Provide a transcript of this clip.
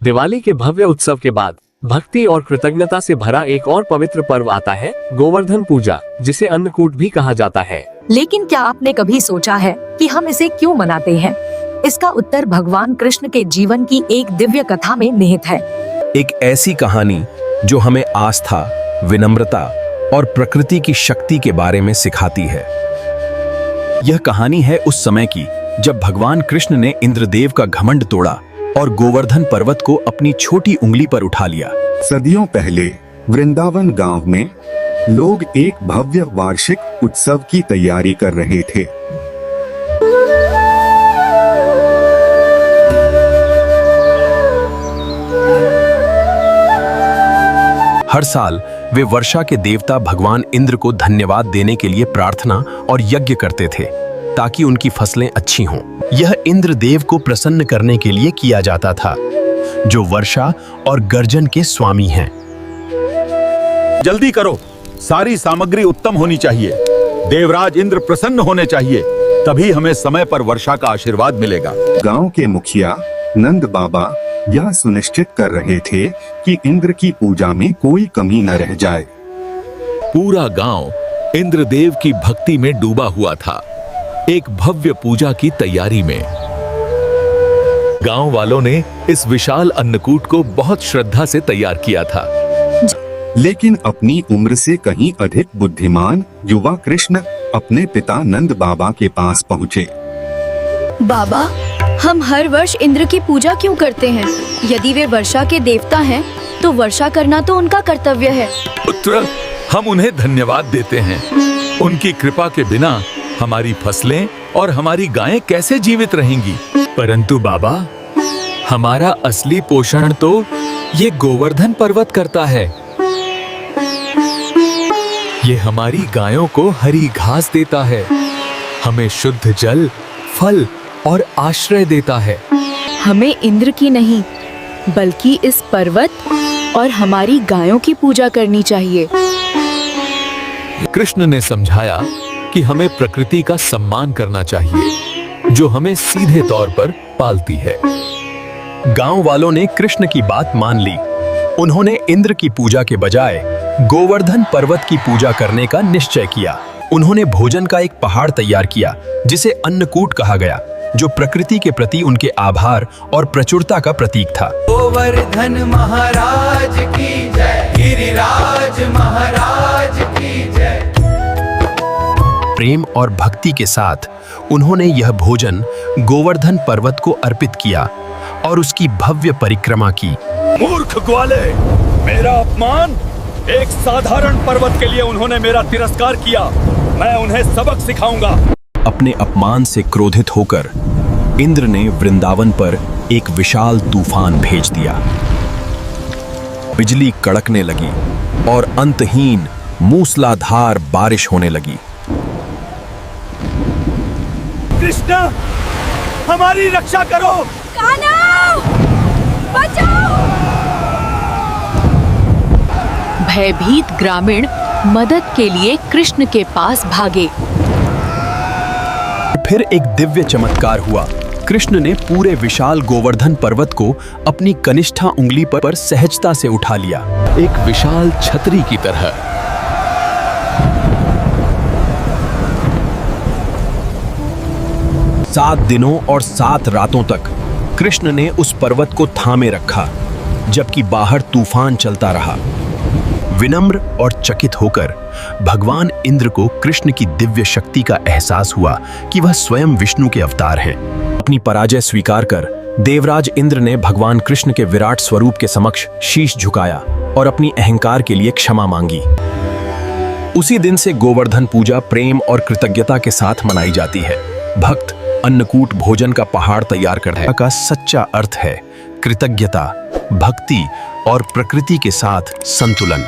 दिवाली के भव्य उत्सव के बाद भक्ति और कृतज्ञता से भरा एक और पवित्र पर्व आता है, गोवर्धन पूजा, जिसे अन्नकूट भी कहा जाता है। लेकिन क्या आपने कभी सोचा है कि हम इसे क्यों मनाते हैं? इसका उत्तर भगवान कृष्ण के जीवन की एक दिव्य कथा में निहित है। एक ऐसी कहानी जो हमें आस्था, विनम्रता और प्रकृति की शक्ति के बारे में सिखाती है। यह कहानी है उस समय की जब भगवान कृष्ण ने इंद्रदेव का घमंड तोड़ा और गोवर्धन पर्वत को अपनी छोटी उंगली पर उठा लिया। सदियों पहले वृंदावन गांव में लोग एक भव्य वार्षिक उत्सव की तैयारी कर रहे थे। हर साल वे वर्षा के देवता भगवान इंद्र को धन्यवाद देने के लिए प्रार्थना और यज्ञ करते थे ताकि उनकी फसलें अच्छी हों। यह इंद्रदेव को प्रसन्न करने के लिए किया जाता था, जो वर्षा और गर्जन के स्वामी हैं। जल्दी करो, सारी सामग्री उत्तम होनी चाहिए। देवराज इंद्र प्रसन्न होने चाहिए, तभी हमें समय पर वर्षा का आशीर्वाद मिलेगा। गांव के मुखिया नंद बाबा यह सुनिश्चित कर रहे थे कि इंद्र की पूजा में कोई कमी न रह जाए। पूरा गांव इंद्रदेव की भक्ति में डूबा हुआ था, एक भव्य पूजा की तैयारी में। गांव वालों ने इस विशाल अन्नकूट को बहुत श्रद्धा से तैयार किया था। लेकिन अपनी उम्र से कहीं अधिक बुद्धिमान युवा कृष्ण अपने पिता नंद बाबा के पास पहुँचे। बाबा, हम हर वर्ष इंद्र की पूजा क्यों करते हैं? यदि वे वर्षा के देवता हैं, तो वर्षा करना तो उनका कर्तव्य है। पुत्र, हम उन्हें धन्यवाद देते हैं। उनकी कृपा के बिना हमारी फसलें और हमारी गायें कैसे जीवित रहेंगी? परंतु बाबा, हमारा असली पोषण तो ये गोवर्धन पर्वत करता है। ये हमारी गायों को हरी घास देता है, हमें शुद्ध जल, फल और आश्रय देता है। हमें इंद्र की नहीं, बल्कि इस पर्वत और हमारी गायों की पूजा करनी चाहिए। कृष्ण ने समझाया कि हमें प्रकृति का सम्मान करना चाहिए, जो हमें सीधे तौर पर पालती है। गांव वालों ने कृष्ण की बात मान ली। उन्होंने इंद्र की पूजा के बजाय गोवर्धन पर्वत की पूजा करने का निश्चय किया। उन्होंने भोजन का एक पहाड़ तैयार किया, जिसे अन्नकूट कहा गया, जो प्रकृति के प्रति उनके आभार और प्रचुरता का प्रतीक था। गोवर्धन महाराज की जय, गिरिराज महाराज की जय। प्रेम और भक्ति के साथ उन्होंने यह भोजन गोवर्धन पर्वत को अर्पित किया और उसकी भव्य परिक्रमा की। मूर्ख ग्वाले, मेरा अपमान! एक साधारण पर्वत के लिए उन्होंने मेरा तिरस्कार किया। मैं उन्हें सबक सिखाऊंगा। अपने अपमान से क्रोधित होकर इंद्र ने वृंदावन पर एक विशाल तूफान भेज दिया। बिजली कड़कने लगी और अंतहीन मूसलाधार बारिश होने लगी। कृष्ण, हमारी रक्षा करो! कान्हा, बचाओ! भयभीत ग्रामीण मदद के लिए कृष्ण के पास भागे। फिर एक दिव्य चमत्कार हुआ। कृष्ण ने पूरे विशाल गोवर्धन पर्वत को अपनी कनिष्ठा उंगली पर सहजता से उठा लिया, एक विशाल छतरी की तरह। 7 दिनों और 7 रातों तक कृष्ण ने उस पर्वत को थामे रखा, जबकि बाहर तूफान चलता रहा। विनम्र और चकित होकर भगवान इंद्र को कृष्ण की दिव्य शक्ति का एहसास हुआ कि वह स्वयं विष्णु के अवतार हैं। अपनी पराजय स्वीकार कर देवराज इंद्र ने भगवान कृष्ण के विराट स्वरूप के समक्ष शीश झुकाया और अपनी अहंकार के लिए क्षमा मांगी। उसी दिन से गोवर्धन पूजा प्रेम और कृतज्ञता के साथ मनाई जाती है। भक्त अन्नकूट भोजन का पहाड़ तैयार करने का सच्चा अर्थ है कृतज्ञता, भक्ति और प्रकृति के साथ संतुलन।